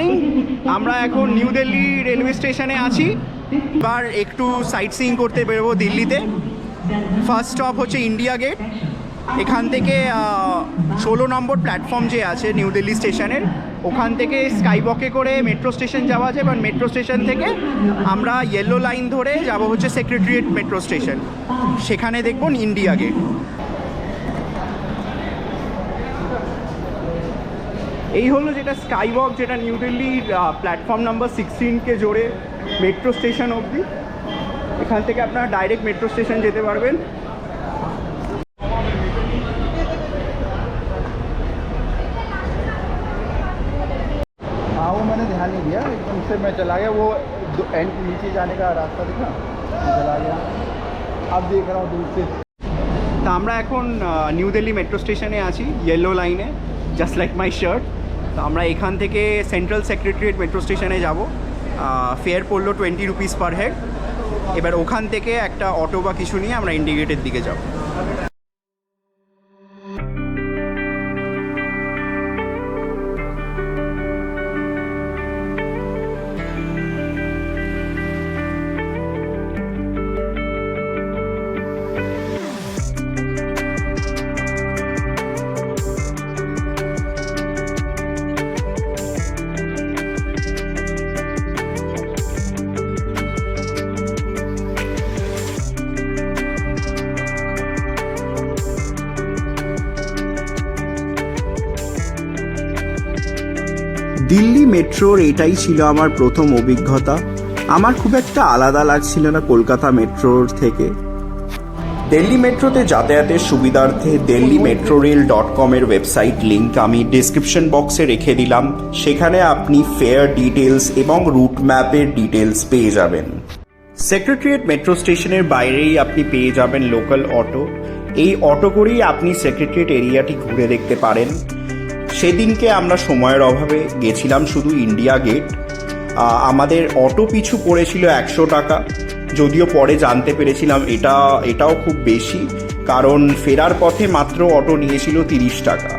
Morning. আমরা এখন new Delhi railway স্টেশনে আছি। এবার একটু সাইট সিইং করতে বেরোবো দিল্লিতে। ফার্স্ট স্টপ হচ্ছে ইন্ডিয়া গেট। এখান থেকে 16 নম্বর প্ল্যাটফর্ম যে আছে নিউ দিল্লি স্টেশনের, ওখান থেকে স্কাইওয়াকে করে মেট্রো স্টেশন যাওয়া যায়। এবং মেট্রো স্টেশন থেকে আমরা ইয়েলো লাইন ধরে যাব হচ্ছে সেক্রেটারিয়েট মেট্রো স্টেশন, সেখানে দেখব ইন্ডিয়া গেট। এই হলো যেটা স্কাইওয়াক, যেটা নিউ দিল্লির প্ল্যাটফর্ম নাম্বার 16কে জোড়ে মেট্রো স্টেশন অবধি। এখান থেকে আপনারা ডাইরেক্ট মেট্রো স্টেশন যেতে পারবেন। हाँ वो मैंने ध्यान नहीं दिया, एकदम से मैं चला गया। वो एंड नीचे जाने का रास्ता दिखा, मैं चला गया। अब देख रहा हूँ दूर से। তা আমরা এখন নিউ দিল্লি মেট্রো স্টেশনে আছি, ইয়েলো লাইনে, জাস্ট লাইক মাই শার্ট। তো আমরা এখান থেকে সেন্ট্রাল সেক্রেটারিয়েট মেট্রো স্টেশনে যাব। ফেয়ার পড়লো 20 রুপিস পার হেড। এবার ওখান থেকে একটা অটো বা কিছু নিয়ে আমরা ইন্ডিয়া গেটের দিকে যাব। দিল্লি মেট্রোর এটাই ছিল আমার প্রথম অভিজ্ঞতা। আমার খুব একটা আলাদা লাগছিল না কলকাতা মেট্রোর থেকে। দিল্লি মেট্রোতে যাতায়াতের সুবিধার্থে delhimetrorail.com এর ওয়েবসাইট লিংক আমি ডেসক্রিপশন বক্সে রেখে দিলাম। সেখানে আপনি ফেয়ার ডিটেলস এবং রুট ম্যাপের ডিটেলস পেয়ে যাবেন। সেক্রেটারিয়েট মেট্রো স্টেশনের বাইরেই আপনি পেয়ে যাবেন লোকাল অটো। এই অটো করেই আপনি সেক্রেটারিয়েট এরিয়াটি ঘুরে দেখতে পারেন। সেদিনকে আমরা সময়ের অভাবে গেছিলাম শুধু ইন্ডিয়া গেট। আমাদের অটো পিছু পড়েছিল 100 টাকা, যদিও পরে জানতে পেরেছিলাম এটাও খুব বেশি, কারণ ফেরার পথে মাত্র অটো নিয়েছিল 30 টাকা।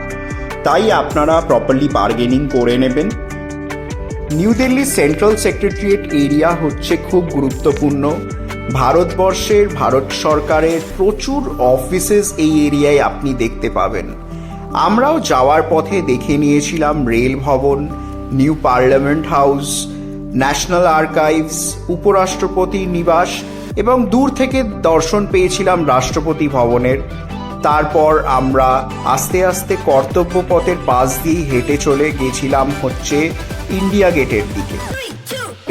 তাই আপনারা প্রপারলি বার্গেনিং করে নেবেন। New Delhi central secretariat area হচ্ছে খুব গুরুত্বপূর্ণ। ভারত সরকারের প্রচুর অফিসেস এই এরিয়ায় আপনি দেখতে পাবেন। আমরাও যাওয়ার পথে দেখে নিয়েছিলাম রেল ভবন, new parliament house, national archives, উপরাষ্ট্রপতি নিবাস এবং দূর থেকে দর্শন পেয়েছিলাম রাষ্ট্রপতি ভবনের। তারপর আমরা আস্তে আস্তে কর্তব্য পথের পাশ দিয়ে হেঁটে চলে গেছিলাম হচ্ছে ইন্ডিয়া গেটের দিকে।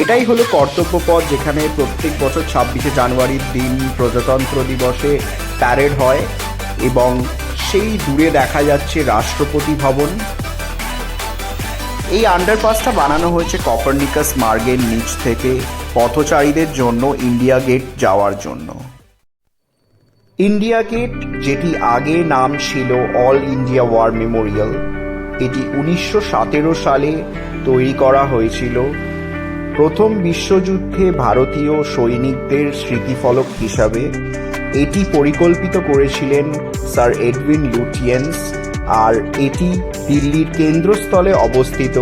এটাই হলো কর্তব্য পথ, যেখানে প্রত্যেক বছর 26শে জানুয়ারির দিন প্রজাতন্ত্র দিবসে প্যারেড হয় এবং সেই দূরে দেখা যাচ্ছে রাষ্ট্রপতি ভবন। এই আন্ডারপাসটা বানানো হয়েছে কপারনিকাস মার্গের নিচ থেকে পথচারীদের জন্য ইন্ডিয়া গেট যাওয়ার জন্য। ইন্ডিয়া গেট, যেটি আগে নাম ছিল অল ইন্ডিয়া ওয়ার মেমোরিয়াল, এটি 1917 সালে তৈরি করা হয়েছিল প্রথম বিশ্বযুদ্ধে ভারতীয় সৈনিকদের স্মৃতিফলক হিসাবে। এটি পরিকল্পিত করেছিলেন স্যার এডউইন লুটিয়েন্স, আর এটি দিল্লির কেন্দ্রস্থলে অবস্থিত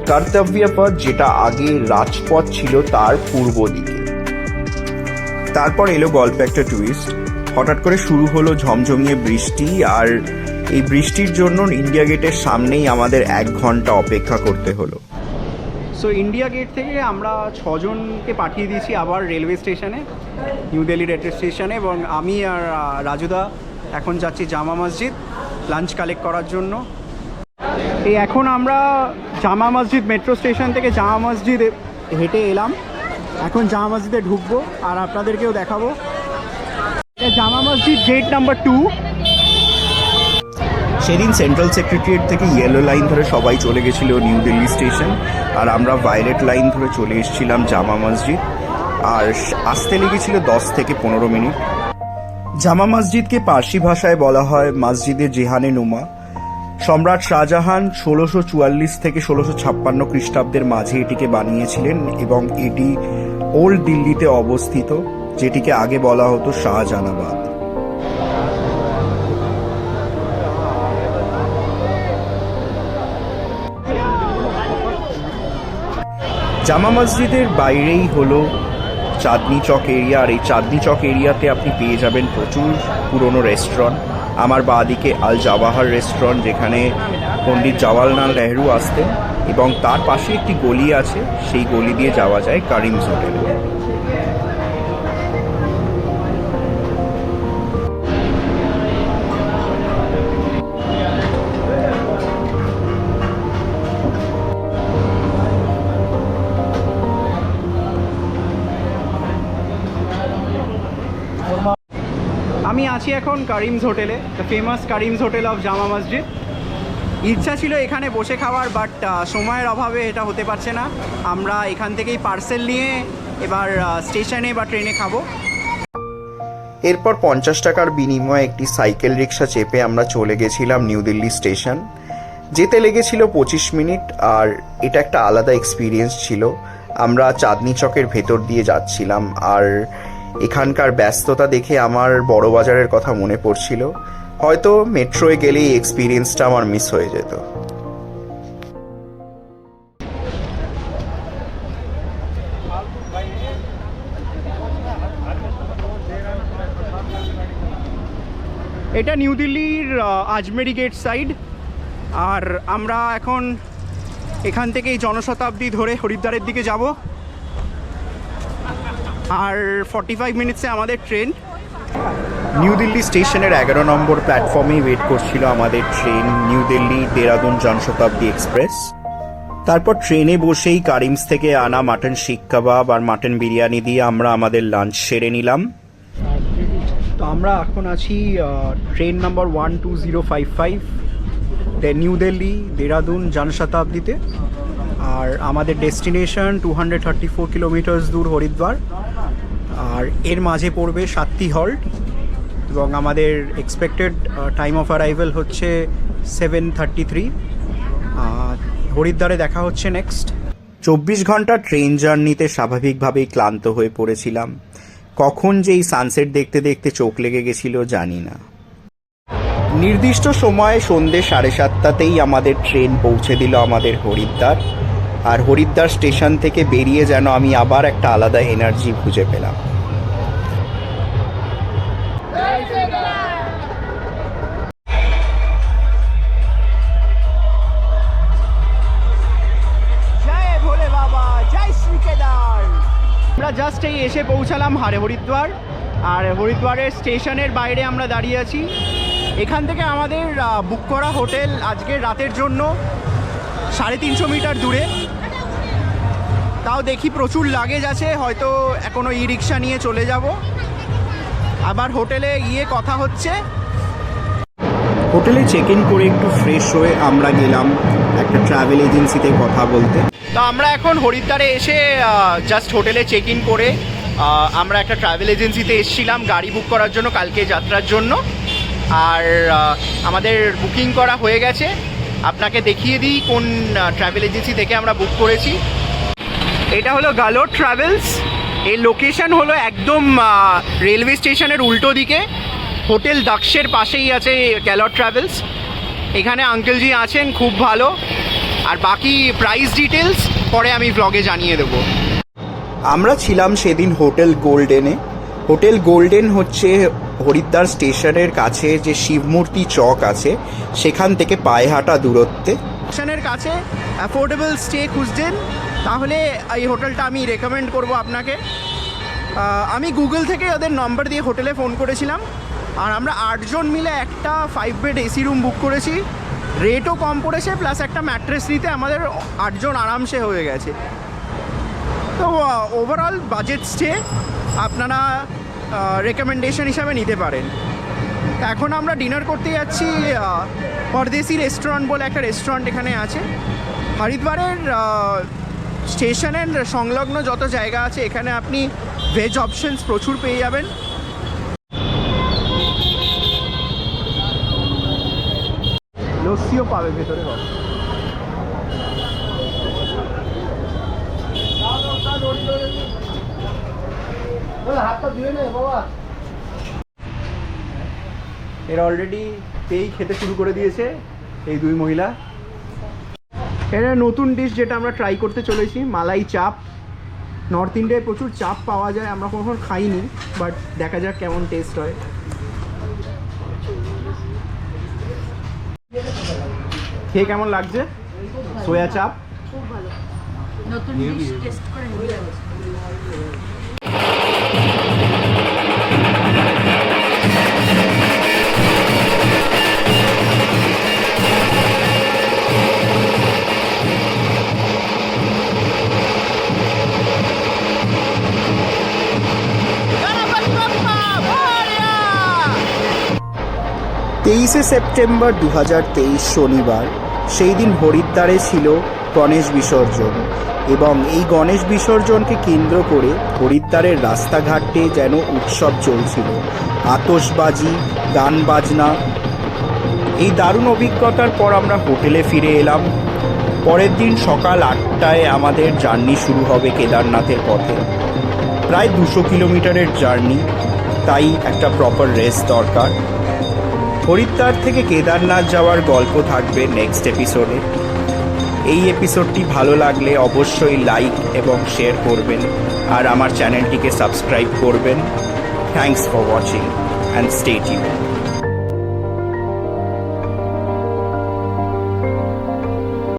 কর্তব্য পথ, যেটা আগে রাজপথ ছিল, তার পূর্ব দিকে। তারপর এলো গল্পে একটা টুইস্ট। হঠাৎ করে শুরু হলো ঝমঝমিয়ে বৃষ্টি, আর এই বৃষ্টির জন্য ইন্ডিয়া গেটের সামনেই আমাদের 1 ঘন্টা অপেক্ষা করতে হলো। সো ইন্ডিয়া গেট থেকে আমরা 6 জনকে পাঠিয়ে দিয়েছি আবার রেলওয়ে স্টেশনে, নিউ দিল্লি রেলওয়ে স্টেশনে। এবং আমি আর রাজুদা এখন যাচ্ছি জামা মসজিদ লাঞ্চ কালেক্ট করার জন্য। এই এখন আমরা জামা মসজিদ মেট্রো স্টেশন থেকে জামা মসজিদ হেঁটে এলাম। এখন জামা মসজিদে ঢুকবো আর আপনাদেরকেও দেখাবো। জামা মসজিদ গেট নাম্বার 2। সেদিন সেন্ট্রাল সেক্রেটারিয়েট থেকে ইয়েলো লাইন ধরে সবাই চলে গেছিল নিউ দিল্লি স্টেশন, আর আমরা ভায়োলেট লাইন ধরে চলে এসেছিলাম জামা মসজিদ। আর আসতে লেগেছিল 10 থেকে 15 মিনিট। জামা মসজিদকে পার্সি ভাষায় বলা হয় মসজিদে জেহানে নুমা। সম্রাট শাহজাহান 1644 থেকে 1656 খ্রিস্টাব্দের মাঝে এটিকে বানিয়েছিলেন এবং এটি ওল্ড দিল্লিতে অবস্থিত, যেটিকে আগে বলা হতো শাহজাহানাবাদ। জামা মসজিদের বাইরেই হলো চাঁদনি চক এরিয়া, আর এই চাঁদনি চক এরিয়াতে আপনি পেয়ে যাবেন প্রচুর পুরনো রেস্টুরেন্ট। আমার বাঁদিকে আল জাওয়াহার রেস্টুরেন্ট, যেখানে পণ্ডিত জওয়াহরলাল নেহরু আসতেন, এবং তার পাশে একটি গলি আছে, সেই গলি দিয়ে যাওয়া যায় কারিমস হোটেলে। আমি আছি এখন কারিমস হোটেলে, the famous Karim's hotel of জামা মসজিদ। ইচ্ছা ছিল এখানে বসে খাওয়ার, বাট সময়ের অভাবে এটা হতে পারছে না। আমরা এখান থেকেই পার্সেল নিয়ে এবার স্টেশনে বা ট্রেনে খাবো। এরপর 50 টাকার বিনিময়ে একটি সাইকেল রিক্সা চেপে আমরা চলে গেছিলাম নিউ দিল্লি স্টেশন। যেতে লেগেছিল 25 মিনিট, আর এটা একটা আলাদা এক্সপিরিয়েন্স ছিল। আমরা চাঁদনি চকের ভেতর দিয়ে যাচ্ছিলাম, আর এখানকার ব্যস্ততা দেখে আমার বড় বাজারের কথা মনে পড়ছিল। হয়তো মেট্রোয় গেলে এই এক্সপিরিয়েন্সটা আমার মিস হয়ে যেত। এটা নিউ দিল্লির আজমেরি গেট সাইড, আর আমরা এখন এখান থেকে এই জনশতাব্দী ধরে হরিদ্বারের দিকে যাব, আর 45 মিনিটসে আমাদের ট্রেন। নিউ দিল্লি স্টেশনের 11 নম্বর প্ল্যাটফর্মেই ওয়েট করছিল আমাদের train, new Delhi Dehradun Janshatabdi express. তারপর ট্রেনে বসেই কারিমস থেকে আনা মাটন শিক কাবাব আর মাটন বিরিয়ানি দিয়ে আমরা আমাদের লাঞ্চ সেরে নিলাম। তো আমরা এখন আছি train number 12055 New Delhi Dehradun জনশতাব্দীতে, আর আমাদের ডেস্টিনেশন 234 কিলোমিটার্স দূর হরিদ্বার, আর এর মাঝে পড়বে 7টি হল্ট, এবং আমাদের এক্সপেক্টেড টাইম অফ অ্যারাইভেল হচ্ছে 7:33। হরিদ্বারে দেখা হচ্ছে নেক্সট। 24 ঘন্টা ট্রেন জার্নিতে স্বাভাবিকভাবেই ক্লান্ত হয়ে পড়েছিলাম। কখন যে এই সানসেট দেখতে দেখতে চোখ লেগে গেছিল জানি না। নির্দিষ্ট সময়ে সন্ধ্যে 7:30তেই আমাদের ট্রেন পৌঁছে দিল আমাদের হরিদ্বার, আর হরিদ্বার স্টেশন থেকে বেরিয়ে যেন আমি আবার একটা আলাদা এনার্জি খুঁজে পেলাম। আমরা জাস্ট এই এসে পৌঁছালাম হরিদ্বার, আর হরিদ্বারের স্টেশনের বাইরে আমরা দাঁড়িয়ে আছি। এখান থেকে আমাদের বুক করা হোটেল আজকের রাতের জন্য 350 মিটার দূরে। তাও দেখি প্রচুর লাগেজ আছে, হয়তো এখনো ই রিক্সা নিয়ে চলে যাব। আবার হোটেলে গিয়ে কথা হচ্ছে। হোটেলে চেক ইন করে একটু ফ্রেশ হয়ে আমরা গেলাম একটা ট্রাভেল এজেন্সিতে কথা বলতে। তো আমরা এখন হরিদ্বারে এসে জাস্ট হোটেলে চেক ইন করে আমরা একটা ট্রাভেল এজেন্সিতে এসেছিলাম গাড়ি বুক করার জন্য কালকে যাত্রার জন্য, আর আমাদের বুকিং করা হয়ে গেছে। আপনাকে দেখিয়ে দিই কোন ট্রাভেল এজেন্সি থেকে আমরা বুক করেছি। এটা হলো গালোট ট্রাভেলস। এর লোকেশন হলো একদম রেলওয়ে স্টেশনের উল্টো দিকে, হোটেল দাক্ষের পাশেই আছে গ্যালট ট্রাভেলস। এখানে আঙ্কেলজি আছেন, খুব ভালো। আর বাকি প্রাইস ডিটেলস পরে আমি ব্লগে জানিয়ে দেবো। আমরা ছিলাম সেদিন হোটেল গোল্ডেনে। হোটেল গোল্ডেন হচ্ছে হরিদ্বার স্টেশনের কাছে যে শিবমূর্তি চক আছে সেখান থেকে পায়ে হাঁটা দূরত্বে। স্টেশনের কাছে অ্যাফোর্ডেবল স্টে খুঁজছেন তাহলে এই হোটেলটা আমি রেকমেন্ড করব আপনাকে। আমি গুগল থেকে ওদের নম্বর দিয়ে হোটেলে ফোন করেছিলাম, আর আমরা 8 জন মিলে একটা 5 বেড এসি রুম বুক করেছি। রেটও কম পড়েছে, প্লাস একটা ম্যাট্রেস নিতে আমাদের 8 জন আরামসে হয়ে গেছে। তো ওভারঅল বাজেট স্টে আপনারা রেকমেন্ডেশন হিসাবে নিতে পারেন। এখন আমরা ডিনার করতে যাচ্ছি পরদেশি রেস্টুরেন্ট বলে একটা রেস্টুরেন্ট এখানে আছে। হরিদ্বারের স্টেশনের সংলগ্ন যত জায়গা আছে এখানে আপনি ভেজ অপশনস প্রচুর পেয়ে যাবেন। লস্যিও পাবে ভেতরে। এরা অলরেডি পেয়েই খেতে শুরু করে দিয়েছে এই দুই মহিলা। এটা নতুন ডিশ যেটা আমরা ট্রাই করতে চলেছি, মালাই চাপ। নর্থ ইন্ডিয়ায় প্রচুর চাপ পাওয়া যায়, আমরা কখনো খাইনি, বাট দেখা যাক কেমন টেস্ট হয়। খেয়ে কেমন লাগছে সোয়া চাপ? খুব ভালো, নতুন ডিশ টেস্ট করে হেভি লাগছে। 23শে সেপ্টেম্বর 2023 শনিবার। সেই দিন হরিদ্বারে ছিল গণেশ বিসর্জন, এবং এই গণেশ বিসর্জনকে কেন্দ্র করে হরিদ্বারের রাস্তাঘাটে যেন উৎসব চলছিল, আতশবাজি, গান বাজনা। এই দারুণ অভিজ্ঞতার পর আমরা হোটেলে ফিরে এলাম। পরের দিন সকাল 8টায় আমাদের জার্নি শুরু হবে কেদারনাথের পথে। প্রায় 200 কিলোমিটারের জার্নি, তাই একটা প্রপার রেস্ট দরকার। হরিদ্বার থেকে কেদারনাথ যাওয়ার গল্প থাকবে নেক্সট এপিসোডে। এই এপিসোডটি ভালো লাগলে অবশ্যই লাইক এবং শেয়ার করবেন, আর আমার চ্যানেলটিকে সাবস্ক্রাইব করবেন। Thanks for watching and stay tuned.